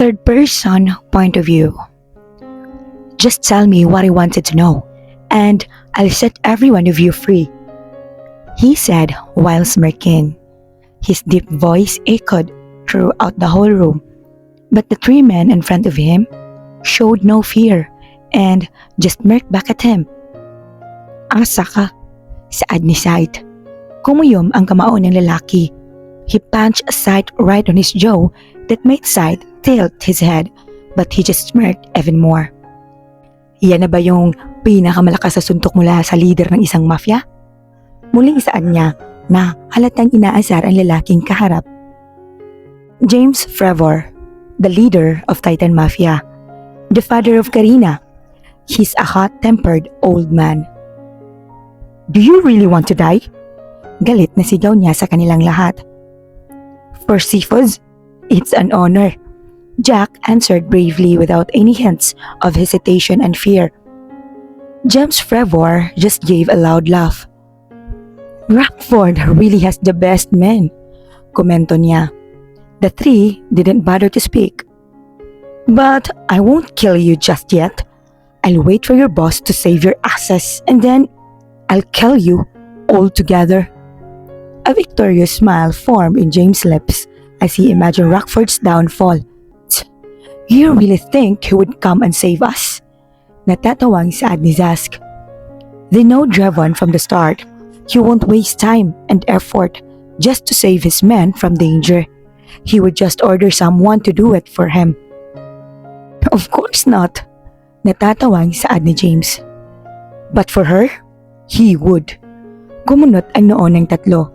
Third person point of view. Just tell me what I wanted to know, and I'll set every one of you free, he said while smirking. His deep voice echoed throughout the whole room, but the three men in front of him showed no fear and just smirked back at him. Asa ka, saad ni Said. Kumuyom ang kamao ng lalaki. He punched a sight right on his jaw that made Said tilt his head, but he just smirked even more. Yan na ba yung pinakamalakas sa suntok mula sa leader ng isang mafia? Muling isaad niya na halatang inaasar ang lalaking kaharap. James Trevor, the leader of Titan Mafia, the father of Karina. He's a hot-tempered old man. Do you really want to die? Galit na sigaw niya sa kanilang lahat. For seafoods, it's an honor, Jack answered bravely without any hints of hesitation and fear. James Trevor just gave a loud laugh. Rockford really has the best men, komento niya. The three didn't bother to speak. But I won't kill you just yet. I'll wait for your boss to save your asses and then I'll kill you all together. A victorious smile formed in James' lips as he imagined Rockford's downfall. You really think he would come and save us? Natatawang saad ni Zask. They know Drevon from the start. He won't waste time and effort just to save his men from danger. He would just order someone to do it for him. Of course not. Natatawang saad ni James. But for her, he would. Gumunot ang noo ng tatlo.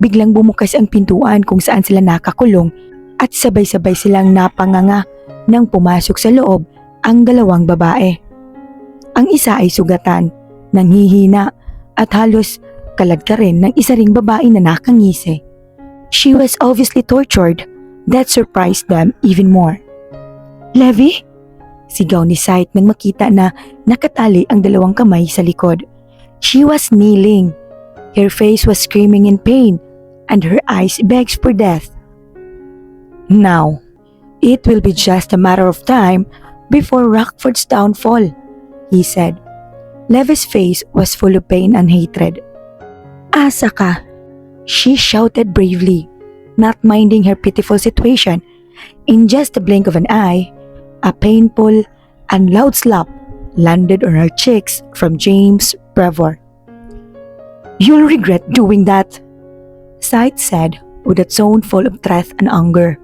Biglang bumukas ang pintuan kung saan sila nakakulong at sabay-sabay silang napanganga nang pumasok sa loob ang dalawang babae. Ang isa ay sugatan, nanghihina at halos kaladkarin ng isa ring babae na nakangisi. She was obviously tortured. That surprised them even more. Levi? Sigaw ni Sight nang makita na nakatali ang dalawang kamay sa likod. She was kneeling. Her face was screaming in pain and her eyes begged for death. Now, it will be just a matter of time before Rockford's downfall, he said. Levi's face was full of pain and hatred. Asa ka, she shouted bravely, not minding her pitiful situation. In just a blink of an eye, a painful and loud slap landed on her cheeks from James Trevor. You'll regret doing that, Sight said with a tone full of threat and anger.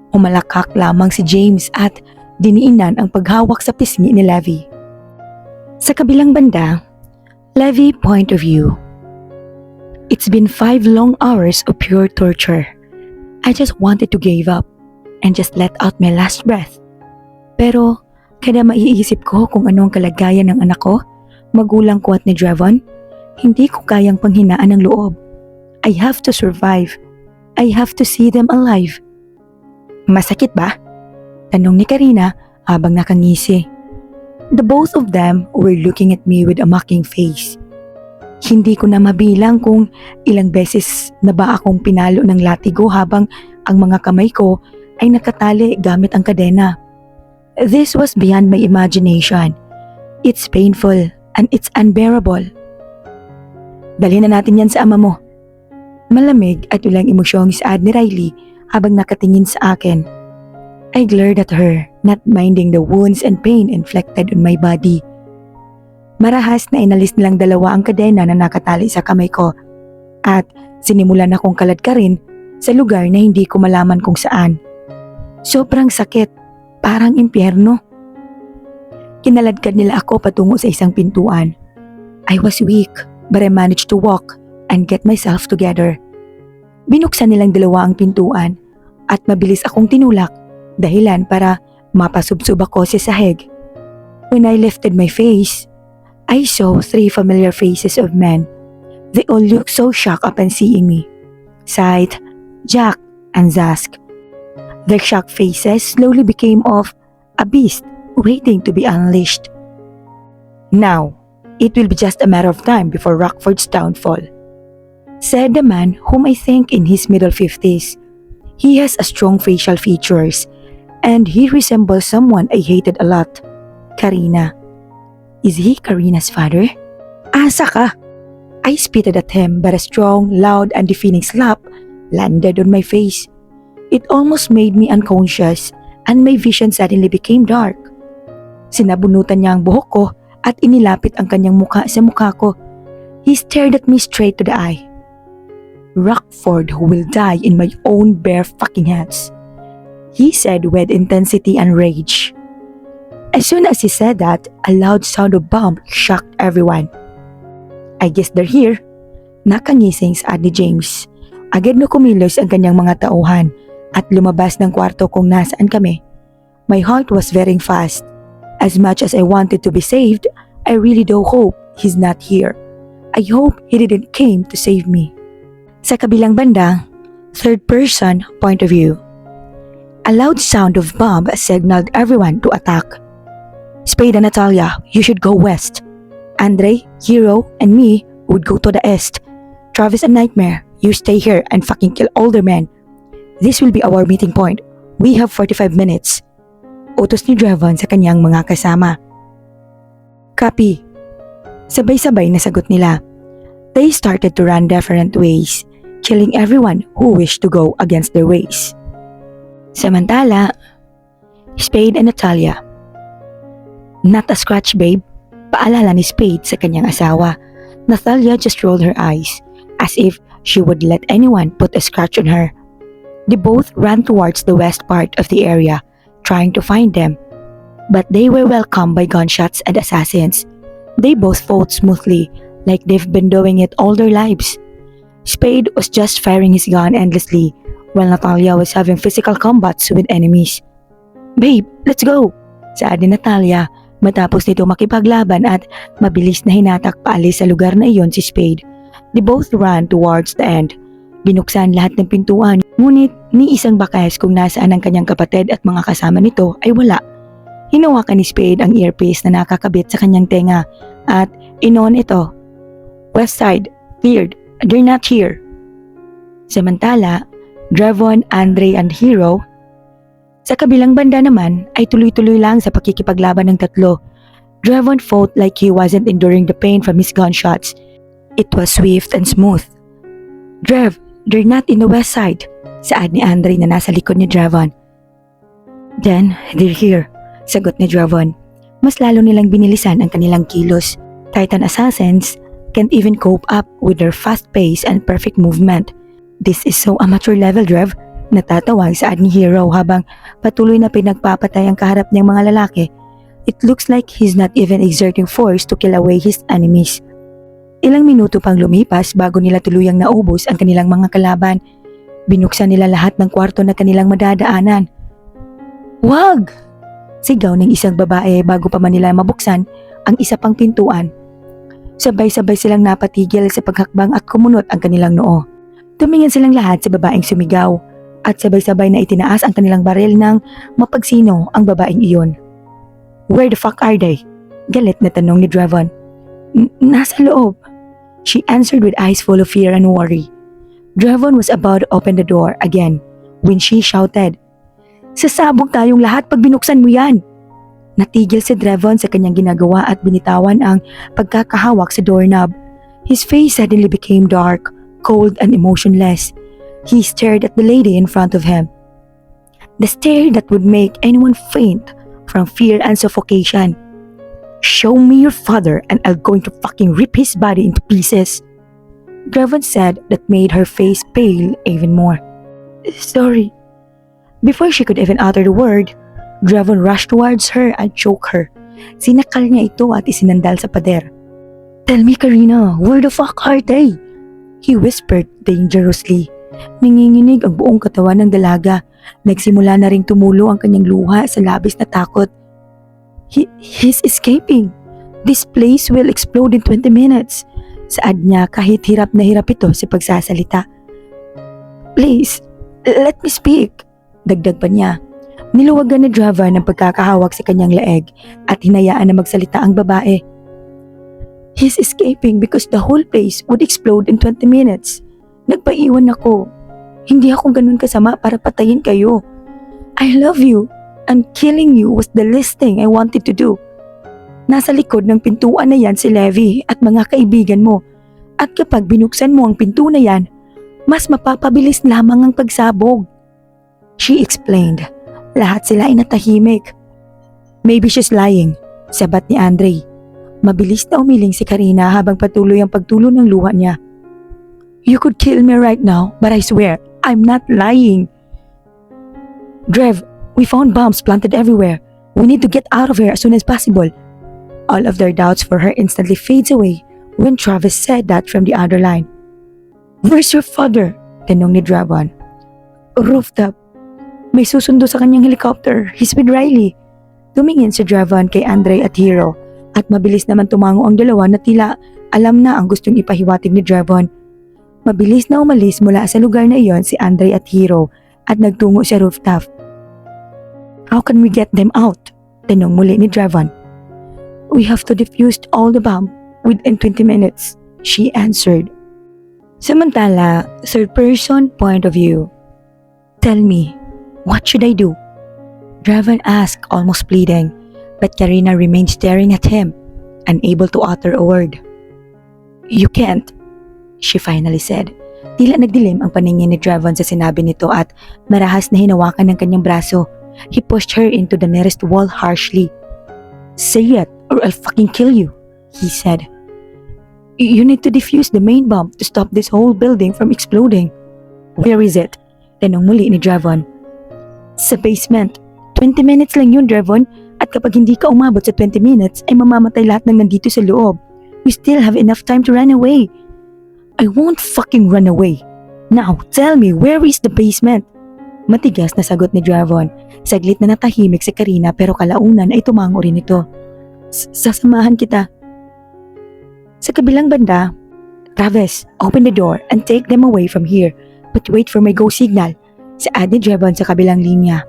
Umalakak lamang si James at diniinan ang paghawak sa pisngi ni Levi. Sa kabilang banda, Levi point of view. It's been 5 long hours of pure torture. I just wanted to give up and just let out my last breath. Pero kada maiisip ko kung ano ang kalagayan ng anak ko, magulang ko at ni Drevon, hindi ko kayang panghinaan ng loob. I have to survive. I have to see them alive. Masakit ba? Tanong ni Karina habang nakangisi. The both of them were looking at me with a mocking face. Hindi ko na mabilang kung ilang beses na ba akong pinalo ng latigo habang ang mga kamay ko ay nakatali gamit ang kadena. This was beyond my imagination. It's painful and it's unbearable. Dalhin na natin yan sa ama mo. Malamig at walang emosyong saad ni Riley habang nakatingin sa akin. I glared at her, not minding the wounds and pain inflicted on my body. Marahas na inalis nilang dalawa ang kadena na nakatali sa kamay ko at sinimulan akong kaladkarin sa lugar na hindi ko malaman kung saan. Sobrang sakit, parang impyerno. Kinaladkad nila ako patungo sa isang pintuan. I was weak, but I managed to walk and get myself together. Binuksan nilang dalawa ang pintuan at mabilis akong tinulak dahilan para mapasubsob ako sa sahig. When I lifted my face, I saw 3 familiar faces of men. They all looked so shocked upon seeing me. Sight, Jack, and Zask. Their shocked faces slowly became of a beast waiting to be unleashed. Now, it will be just a matter of time before Rockford's downfall, said the man whom I think in his middle 50s. He has a strong facial features, And he resembles someone I hated a lot. Karina. Is he Karina's father? Asa ka? I spitted at him, but a strong, loud, and deafening slap landed on my face. It almost made me unconscious, and my vision suddenly became dark. Sinabunutan niya ang buhok ko at inilapit ang kanyang mukha sa mukha ko. He stared at me straight to the eye. Rockford will die in my own bare fucking hands, he said with intensity and rage. As soon as he said that, a loud sound of bomb shocked everyone. I guess they're here. Nakangising sa ni James. Agad na kumilos ang kanyang mga tauhan at lumabas ng kwarto kung nasaan kami. My heart was beating fast. As much as I wanted to be saved, I really do hope he's not here. I hope he didn't came to save me. Sa kabilang banda, third person point of view. A loud sound of bomb signaled everyone to attack. Spade and Natalia, you should go west. Andre, Hero, and me would go to the east. Travis and Nightmare, you stay here and fucking kill older men. This will be our meeting point. We have 45 minutes. Utos ni Drevon sa kanyang mga kasama. Copy. Sabay-sabay na sagot nila. They started to run different ways, killing everyone who wished to go against their ways. Samantala, Spade and Natalia. Not a scratch, babe. Paalala ni Spade sa kanyang asawa. Natalia just rolled her eyes, as if she would let anyone put a scratch on her. They both ran towards the west part of the area, trying to find them. But they were welcomed by gunshots and assassins. They both fought smoothly, like they've been doing it all their lives. Spade was just firing his gun endlessly, while Natalia was having physical combats with enemies. Babe, let's go! Saad ni Natalia, matapos nito makipaglaban at mabilis na hinatak paalis sa lugar na iyon si Spade. They both ran towards the end. Binuksan lahat ng pintuan, ngunit ni isang bakas kung nasaan ang kanyang kapatid at mga kasama nito ay wala. Hinawakan ni Spade ang earpiece na nakakabit sa kanyang tenga at inon ito. West side, cleared, they're not here. Samantala, Drevon, Andre, and Hero, sa kabilang banda naman ay tuloy-tuloy lang sa pakikipaglaban ng tatlo. Drevon fought like he wasn't enduring the pain from his gunshots. It was swift and smooth. Drev, they're not in the west side, saad ni Andre na nasa likod ni Drevon. Then, they're here, sagot ni Drevon. Mas lalo nilang binilisan ang kanilang kilos. Titan assassins can't even cope up with their fast pace and perfect movement. This is so amateur level, Drev. Natatawag saad ni Hero habang patuloy na pinagpapatay ang kaharap niyang mga lalaki. It looks like he's not even exerting force to kill away his enemies. Ilang minuto pang lumipas bago nila tuluyang naubos ang kanilang mga kalaban. Binuksan nila lahat ng kwarto na kanilang madadaanan. Wag! Sigaw ng isang babae bago pa man nila mabuksan ang isa pang pintuan. Sabay-sabay silang napatigil sa paghakbang at kumunot ang kanilang noo. Tumingin silang lahat sa babaeng sumigaw at sabay-sabay na itinaas ang kanilang baril ng mapagsino ang babaeng iyon. Where the fuck are they? Galit na tanong ni Drevon. Nasa loob. She answered with eyes full of fear and worry. Drevon was about to open the door again when she shouted, Sasabog tayong lahat pag binuksan mo yan! Natigil si Drevon sa kanyang ginagawa at binitawan ang pagkakahawak sa doorknob. His face suddenly became dark, cold and emotionless. He stared at the lady in front of him. The stare that would make anyone faint from fear and suffocation. Show me your father and I'm going to fucking rip his body into pieces. Drevon said that made her face pale even more. Sorry. Before she could even utter the word, Drevon rushed towards her and choked her. Sinakal niya ito at isinandal sa pader. Tell me, Karina, where the fuck are they? He whispered dangerously. Nanginginig ang buong katawan ng dalaga. Nagsimula na ring tumulo ang kanyang luha sa labis na takot. He's escaping. This place will explode in 20 minutes. Saad niya kahit hirap na hirap ito sa pagsasalita. Please, let me speak. Dagdag pa niya. Niluwagan ni Drevon ang pagkakahawak sa kanyang leeg at hinayaan na magsalita ang babae. He's escaping because the whole place would explode in 20 minutes. Nagpaiwan ako. Hindi ako ganun kasama para patayin kayo. I love you. and killing you was the least thing I wanted to do. Nasa likod ng pintuan na yan si Levi at mga kaibigan mo. At kapag binuksan mo ang pinto na yan, mas mapapabilis lamang ang pagsabog. She explained. Lahat sila ay natahimik. Maybe she's lying, sabat ni Andre. Mabilis na umiling si Karina habang patuloy ang pagtulo ng luha niya. You could kill me right now, but I swear, I'm not lying. Drev, we found bombs planted everywhere. We need to get out of here as soon as possible. All of their doubts for her instantly fades away when Travis said that from the other line. Where's your father? Tanong ni Drevon. Rooftop. May susundo sa kanyang helicopter. He's with Riley. Tumingin si Drevon kay Andre at Hero at mabilis naman tumango ang dalawa na tila alam na ang gustong ipahiwatig ni Drevon. Mabilis na umalis mula sa lugar na iyon si Andre at Hero at nagtungo sa rooftop. How can we get them out? Tanong muli ni Drevon. We have to defuse all the bomb within 20 minutes, she answered. Samantala, third person point of view. Tell me, what should I do? Drevon asked, almost pleading, but Karina remained staring at him, unable to utter a word. You can't, she finally said. Tila nagdilim ang paningin ni Drevon sa sinabi nito at marahas na hinawakan ng kanyang braso. He pushed her into the nearest wall harshly. Say it or I'll fucking kill you, he said. You need to defuse the main bomb to stop this whole building from exploding. Where is it? Tanong muli ni Drevon. Sa basement. 20 minutes lang yun, Drevon. At kapag hindi ka umabot sa 20 minutes, ay mamamatay lahat ng nandito sa loob. We still have enough time to run away. I won't fucking run away. Now, tell me, where is the basement? Matigas na sagot ni Drevon. Saglit na natahimik si Karina pero kalaunan ay tumango rin ito. Sasamahan kita. Sa kabilang banda, Travis, open the door and take them away from here. But wait for my go signal. Saad ni Drevon sa kabilang linya.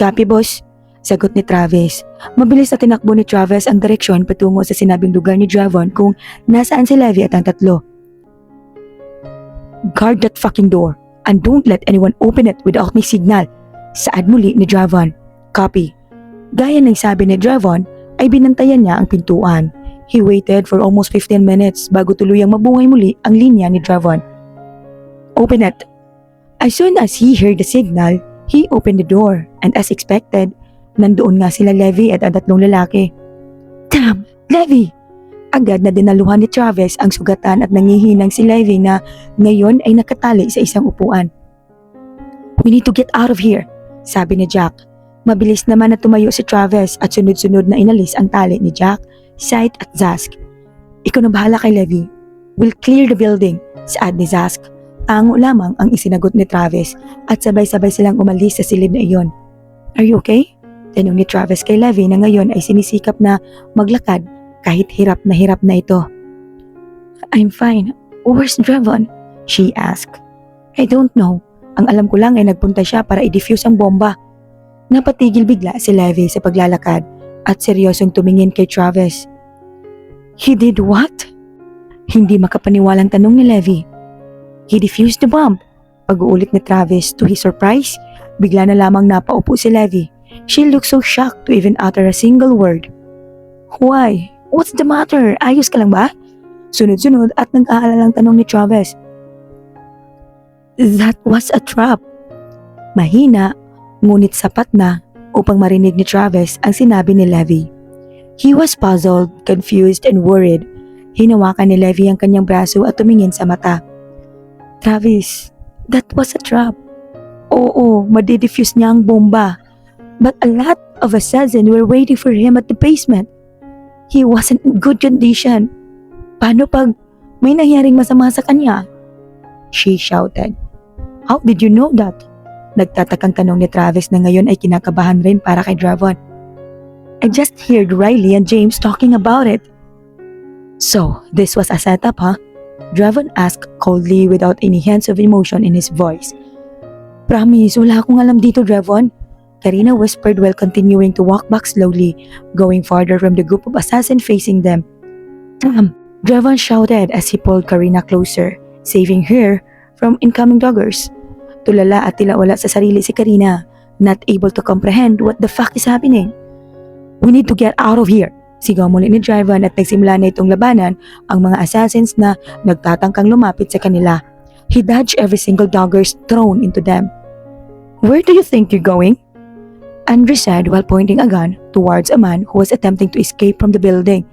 Copy, boss. Sagot ni Travis. Mabilis na tinakbo ni Travis ang direksyon patungo sa sinabing lugar ni Drevon kung nasaan si Levi at ang tatlo. Guard that fucking door and don't let anyone open it without my signal. Saad muli ni Drevon. Copy. Gaya ng sabi ni Drevon, ay binantayan niya ang pintuan. He waited for almost 15 minutes bago tuluyang mabuhay muli ang linya ni Drevon. Open it. As soon as he heard the signal, he opened the door and as expected, nandoon nga sila Levi at ang tatlong lalaki. Damn, Levi! Agad na dinaluhan ni Travis ang sugatan at nangihinang si Levi na ngayon ay nakatali sa isang upuan. We need to get out of here, sabi ni Jack. Mabilis naman na tumayo si Travis at sunod-sunod na inalis ang tali ni Jack, Sight at Zask. Ikaw na bahala kay Levi. We'll clear the building, saad ni Zask. Tango lamang ang isinagot ni Travis at sabay-sabay silang umalis sa silid na iyon. Are you okay? Tanong ni Travis kay Levi na ngayon ay sinisikap na maglakad kahit hirap na ito. I'm fine. Where's Drevon? She asked. I don't know. Ang alam ko lang ay nagpunta siya para i-defuse ang bomba. Napatigil bigla si Levi sa paglalakad at seryosong tumingin kay Travis. He did what? Hindi makapaniwalang tanong ni Levi. He defused the bomb. Pag-uulit ni Travis to his surprise, bigla na lamang napaupo si Levi. She looked so shocked to even utter a single word. Why? What's the matter? Ayos ka lang ba? Sunod-sunod at nag-aalalang tanong ni Travis. That was a trap. Mahina, ngunit sapat na upang marinig ni Travis ang sinabi ni Levi. He was puzzled, confused, and worried. Hinawakan ni Levi ang kanyang braso at tumingin sa mata. Travis, that was a trap. Oo, madidefuse niya ang bomba. But a lot of assassins were waiting for him at the basement. He wasn't in good condition. Paano pag may nangyaring masama sa kanya? She shouted. How did you know that? Nagtatakang tanong ni Travis na ngayon ay kinakabahan rin para kay Drevon. I just heard Riley and James talking about it. So, this was a setup, huh? Drevon asked coldly without any hints of emotion in his voice. Promise, wala akong alam dito, Drevon. Karina whispered while continuing to walk back slowly, going farther from the group of assassins facing them. Damn! Drevon shouted as he pulled Karina closer, saving her from incoming doggers. Tulala at tila wala sa sarili si Karina. not able to comprehend what the fuck is happening. "We need to get out of here," sigaw muli ni Drevon at nagsimula na itong labanan ang mga assassins na nagtatangkang lumapit sa kanila. He dodged every single daggers thrown into them. "Where do you think you're going?" Andre said while pointing a gun towards a man who was attempting to escape from the building.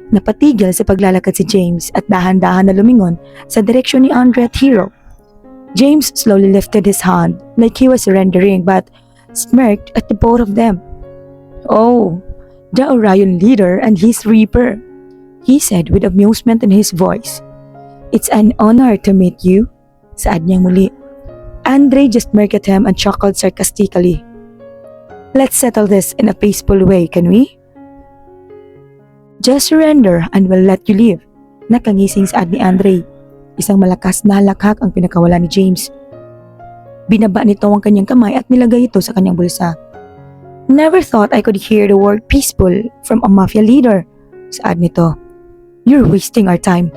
Napatigil sa paglalakad si James at dahan-dahan na lumingon sa direksyon ni Andre at Hero. James slowly lifted his hand like he was surrendering but smirked at the both of them. "Oh, the Orion leader and his Reaper," he said with amusement in his voice. "It's an honor to meet you," saad niyang muli. Andre just smirked at him and chuckled sarcastically. "Let's settle this in a peaceful way, can we?" "Just surrender and we'll let you leave," nakangising saad ni Andre. Isang malakas na halakhak ang pinakawala ni James. Binaba nito ang kanyang kamay at nilagay ito sa kanyang bulsa. "Never thought I could hear the word peaceful from a Mafia leader," saad nito. "You're wasting our time."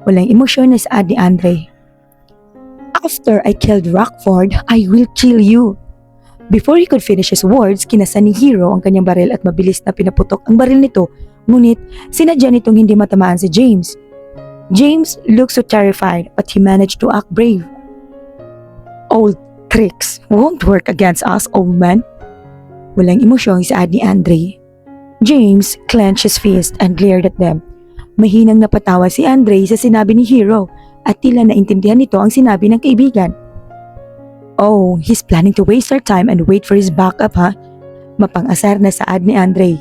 Walang emosyon na saad ni Andre. "After I killed Rockford, I will kill you." Before he could finish his words, kinasan ni Hero ang kanyang baril at mabilis na pinaputok ang baril nito, ngunit sinadya nitong hindi matamaan si James. James looked so terrified but he managed to act brave. "Old tricks won't work against us, old man." Walang emosyong saad ni Andre. James clenched his fist and glared at them. Mahinang napatawa si Andre sa sinabi ni Hero at tila naintindihan nito ang sinabi ng kaibigan. "Oh, he's planning to waste our time and wait for his backup, ha?" Mapang-asar na saad ni Andre.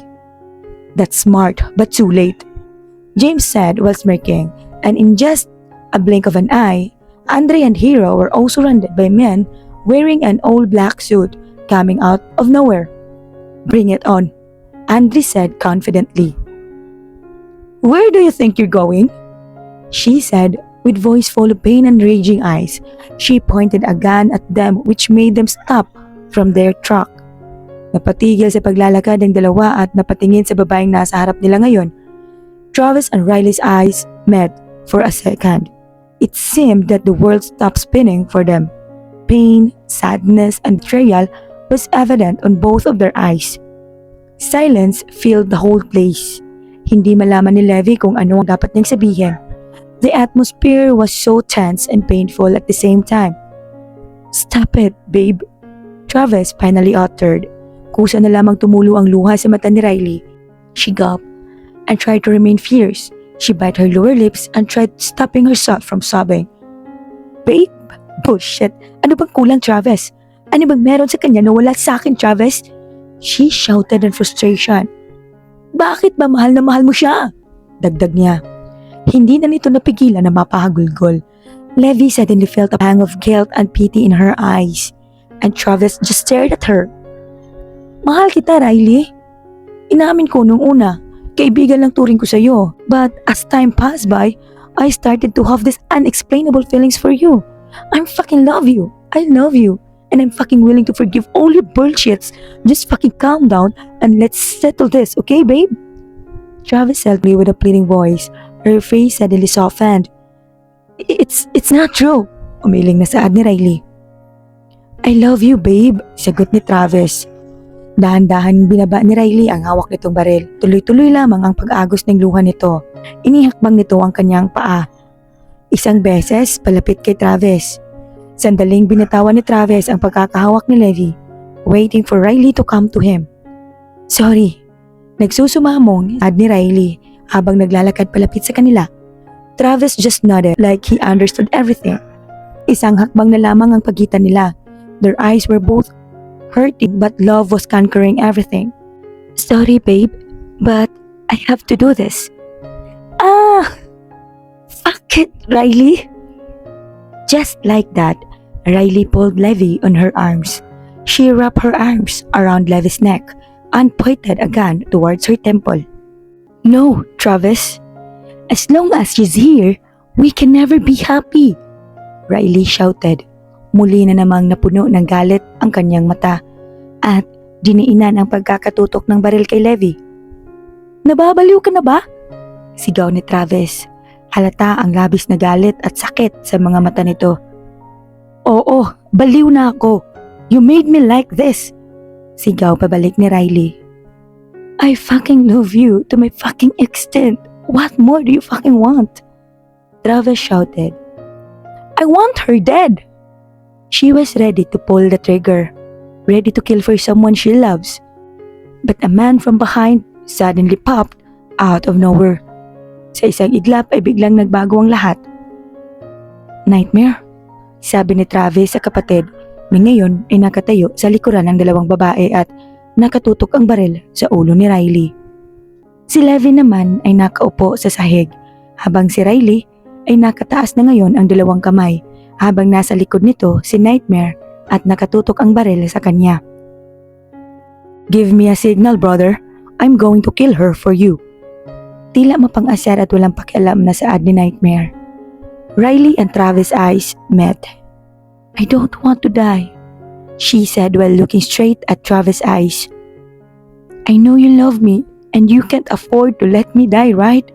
"That's smart but too late," James said while smirking, and in just a blink of an eye, Andre and Hero were also surrounded by men wearing an all-black suit coming out of nowhere. "Bring it on," Andre said confidently. "Where do you think you're going?" she said with voice full of pain and raging eyes. She pointed a gun at them which made them stop from their truck. Napatigil sa paglalakad ang dalawa at napatingin sa babaeng nasa harap nila ngayon. Travis and Riley's eyes met for a second. It seemed that the world stopped spinning for them. Pain, sadness, and betrayal was evident on both of their eyes. Silence filled the whole place. Hindi malaman ni Levi kung ano ang dapat niyang sabihin. The atmosphere was so tense and painful at the same time. "Stop it, babe," Travis finally uttered. Kusa na lamang tumulo ang luha sa mata ni Riley. She gulped and tried to remain fierce. She bit her lower lips and tried stopping herself from sobbing. "Babe? Bullshit. Ano bang kulang, Travis? Ano bang meron sa kanya na wala sa akin, Travis?" She shouted in frustration. "Bakit ba mahal na mahal mo siya?" Dagdag niya. Hindi na nito napigilan na mapahagulgol. Levi suddenly felt a pang of guilt and pity in her eyes, and Travis just stared at her. "Mahal kita, Riley. Inamin ko nung una, kaibigan lang turing ko sa'yo. But as time passed by, I started to have these unexplainable feelings for you. I fucking love you. I love you. And I'm fucking willing to forgive all your bullshits. Just fucking calm down and let's settle this, okay, babe?" Travis held me with a pleading voice. Her face suddenly softened. It's not true," umiling na saad ni Riley. "I love you, babe," sagot ni Travis. Dahan-dahan binaba ni Riley ang hawak nitong baril. Tuloy-tuloy lamang ang pag-agos ng luha nito. Inihakbang nito ang kanyang paa. Isang beses palapit kay Travis. Sandaling binitawan ni Travis ang pagkakahawak ni Levi, waiting for Riley to come to him. "Sorry," nagsusumamong saad ni Riley habang naglalakad palapit sa kanila. Travis just nodded like he understood everything. Isang hakbang na lamang ang pagitan nila. Their eyes were both hurting but love was conquering everything. "Sorry, babe, but I have to do this." "Ah! Fuck it, Riley." Just like that, Riley pulled Levi on her arms. She wrapped her arms around Levi's neck and pointed a gun towards her temple. "No, Travis. As long as she's here, we can never be happy," Riley shouted. Muli na namang napuno ng galit ang kanyang mata at diniinan ang pagkakatutok ng baril kay Levi. "Nababaliw ka na ba?" sigaw ni Travis. Halata ang labis na galit at sakit sa mga mata nito. "Oo, baliw na ako," You made me like this! Sigaw pabalik ni Riley. I fucking love you to my fucking extent. What more do you fucking want? Travis shouted. I want her dead! She was ready to pull the trigger, ready to kill for someone she loves. But a man from behind suddenly popped out of nowhere. Sa isang iglap ay biglang nagbago ang lahat. Nightmare? Sabi ni Travis sa kapatid na ngayon ay nakatayo sa likuran ng dalawang babae at nakatutok ang baril sa ulo ni Riley. Si Levi naman ay nakaupo sa sahig habang si Riley ay nakataas na ngayon ang dalawang kamay habang nasa likod nito si Nightmare at nakatutok ang baril sa kanya. Give me a signal, brother. I'm going to kill her for you. Tila mapang-asar at walang pakialam na saad ni Nightmare. Riley and Travis' eyes met. I don't want to die, she said while looking straight at Travis' eyes. I know you love me and you can't afford to let me die, right?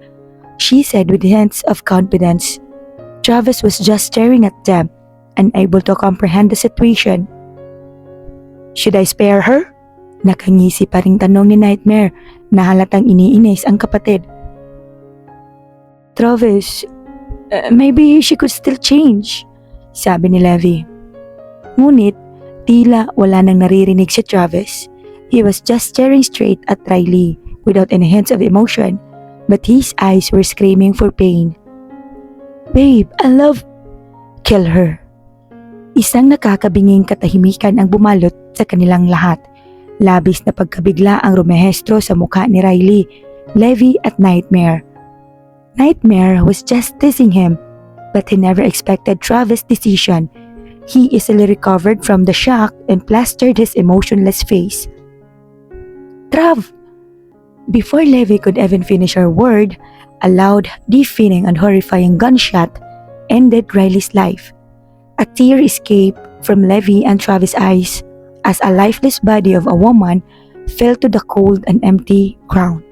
She said with hints of confidence. Travis was just staring at them, unable to comprehend the situation. Should I spare her? Nakangisi pa ring tanong ni Nightmare na halatang iniinis ang kapatid. Travis, maybe she could still change, sabi ni Levi. Ngunit, tila wala nang naririnig si Travis. He was just staring straight at Riley without any hints of emotion, but his eyes were screaming for pain. Babe, I love... Kill her. Isang nakakabinging katahimikan ang bumalot sa kanilang lahat. Labis na pagkabigla ang rumehestro sa mukha ni Riley, Levi at Nightmare. Nightmare was just teasing him, but he never expected Travis' decision. He easily recovered from the shock and plastered his emotionless face. Trav! Before Levi could even finish her word, a loud, deafening and horrifying gunshot ended Riley's life. A tear escaped from Levi and Travis' eyes as a lifeless body of a woman fell to the cold and empty ground.